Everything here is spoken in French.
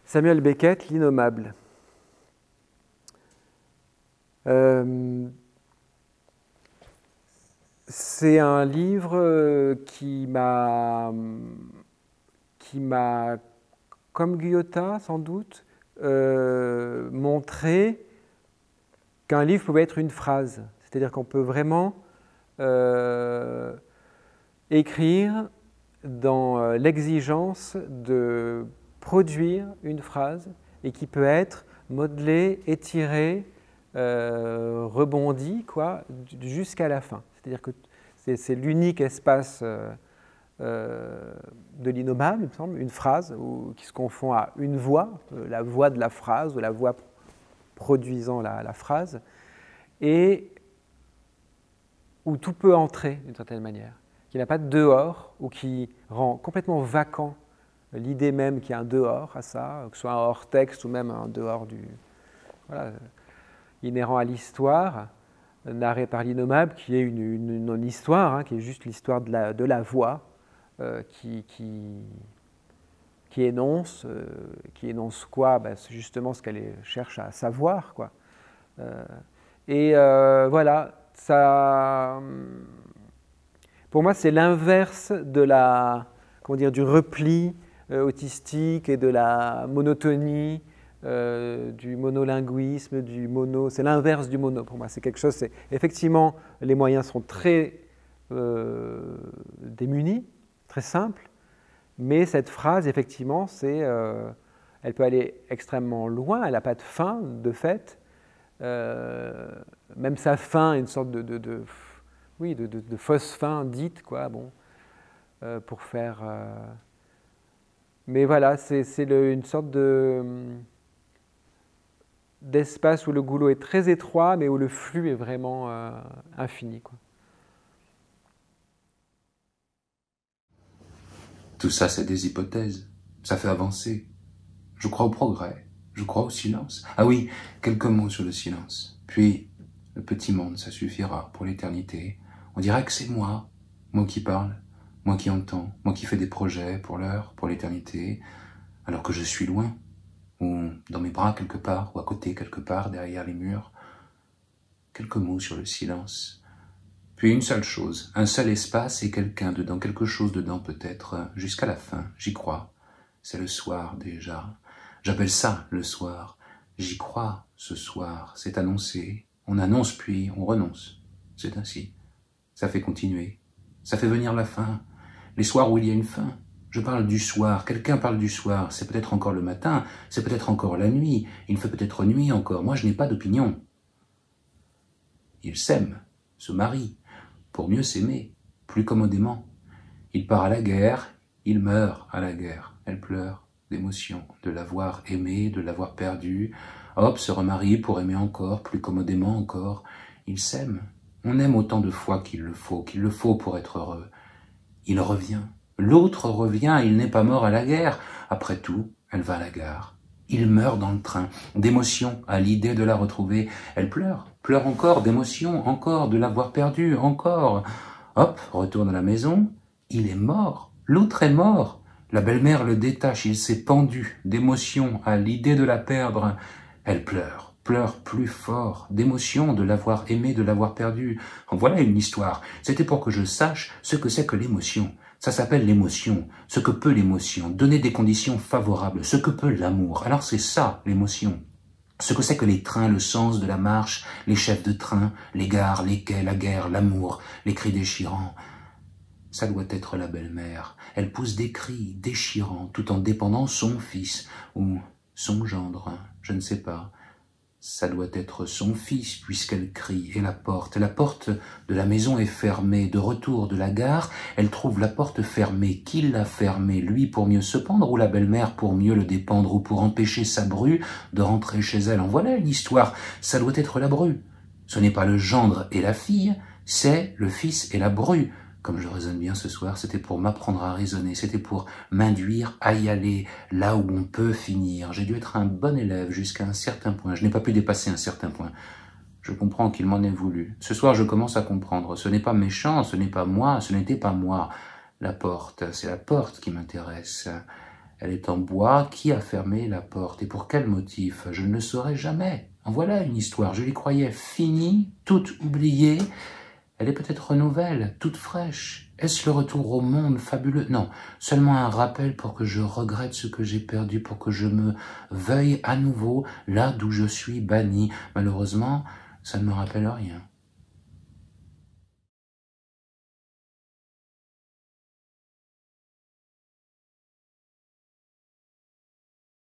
Samuel Beckett, L'innommable. C'est un livre qui m'a, comme Guyotat sans doute, montré qu'un livre pouvait être une phrase. C'est-à-dire qu'on peut vraiment écrire dans l'exigence de produire une phrase et qui peut être modelée, étirée, rebondie, quoi, jusqu'à la fin. C'est-à-dire que c'est l'unique espace de l'innommable, il me semble, une phrase qui se confond à une voix, la voix de la phrase, ou la voix produisant la phrase, et où tout peut entrer d'une certaine manière, qui n'a pas de dehors, ou qui rend complètement vacant l'idée même qu'il y a un dehors à ça, que ce soit un hors-texte ou même un dehors voilà, inhérent à l'histoire, narrée par l'innommable, qui est une non-histoire, hein, qui est juste l'histoire de la voix, qui énonce quoi? C'est justement ce qu'elle cherche à savoir, quoi. Voilà, ça, pour moi, c'est l'inverse de du repli autistique et de la monotonie, du monolinguisme, c'est l'inverse du mono pour moi. C'est quelque chose, effectivement, les moyens sont très démunis, très simples, mais cette phrase, effectivement, elle peut aller extrêmement loin, elle n'a pas de fin, de fait. Même sa fin est une sorte de fausse fin dite, quoi, bon, pour faire... Mais voilà, c'est une sorte d'espace où le goulot est très étroit, mais où le flux est vraiment infini, quoi. Tout ça, c'est des hypothèses. Ça fait avancer. Je crois au progrès. Je crois au silence. Ah oui, quelques mots sur le silence. Puis, le petit monde, ça suffira pour l'éternité. On dirait que c'est moi qui parle, moi qui entends, moi qui fais des projets pour l'heure, pour l'éternité, alors que je suis loin, ou dans mes bras quelque part, ou à côté quelque part, derrière les murs. Quelques mots sur le silence. Puis une seule chose, un seul espace et quelqu'un dedans, quelque chose dedans peut-être, jusqu'à la fin, j'y crois. C'est le soir déjà. J'appelle ça le soir. J'y crois ce soir, c'est annoncé. On annonce puis on renonce. C'est ainsi. Ça fait continuer. Ça fait venir la fin. Les soirs où il y a une fin. Je parle du soir, quelqu'un parle du soir. C'est peut-être encore le matin, c'est peut-être encore la nuit. Il fait peut-être nuit encore. Moi je n'ai pas d'opinion. Ils s'aiment, se marient, pour mieux s'aimer, plus commodément. Il part à la guerre, il meurt à la guerre. Elle pleure d'émotion, de l'avoir aimé, de l'avoir perdu. Hop, se remarie pour aimer encore, plus commodément encore. Il s'aime. On aime autant de fois qu'il le faut pour être heureux. Il revient. L'autre revient, il n'est pas mort à la guerre. Après tout, elle va à la gare. Il meurt dans le train, d'émotion à l'idée de la retrouver. Elle pleure encore d'émotion, encore de l'avoir perdue, encore. Hop, retourne à la maison. Il est mort. L'autre est mort. La belle-mère le détache, il s'est pendu d'émotion à l'idée de la perdre. Elle pleure plus fort, d'émotion de l'avoir aimé, de l'avoir perdu. Voilà une histoire. C'était pour que je sache ce que c'est que l'émotion. Ça s'appelle l'émotion, ce que peut l'émotion, donner des conditions favorables, ce que peut l'amour. Alors c'est ça, l'émotion. Ce que c'est que les trains, le sens de la marche, les chefs de train, les gares, les quais, la guerre, l'amour, les cris déchirants. Ça doit être la belle-mère. Elle pousse des cris déchirants tout en dépendant son fils ou son gendre, je ne sais pas. Ça doit être son fils puisqu'elle crie et la porte de la maison est fermée. De retour de la gare, elle trouve la porte fermée. Qui l'a fermée? Lui pour mieux se pendre ou la belle-mère pour mieux le dépendre ou pour empêcher sa bru de rentrer chez elle? En voilà une histoire. Ça doit être la bru. Ce n'est pas le gendre et la fille, c'est le fils et la bru. Comme je raisonne bien ce soir, c'était pour m'apprendre à raisonner, c'était pour m'induire à y aller, là où on peut finir. J'ai dû être un bon élève jusqu'à un certain point. Je n'ai pas pu dépasser un certain point. Je comprends qu'il m'en ait voulu. Ce soir, je commence à comprendre. Ce n'est pas méchant, ce n'est pas moi, ce n'était pas moi. La porte, c'est la porte qui m'intéresse. Elle est en bois. Qui a fermé la porte et pour quel motif? Je ne le saurai jamais. En voilà une histoire. Je l'y croyais finie, toute oubliée. Elle est peut-être nouvelle, toute fraîche. Est-ce le retour au monde fabuleux? Non, seulement un rappel pour que je regrette ce que j'ai perdu, pour que je me veuille à nouveau là d'où je suis banni. Malheureusement, ça ne me rappelle rien.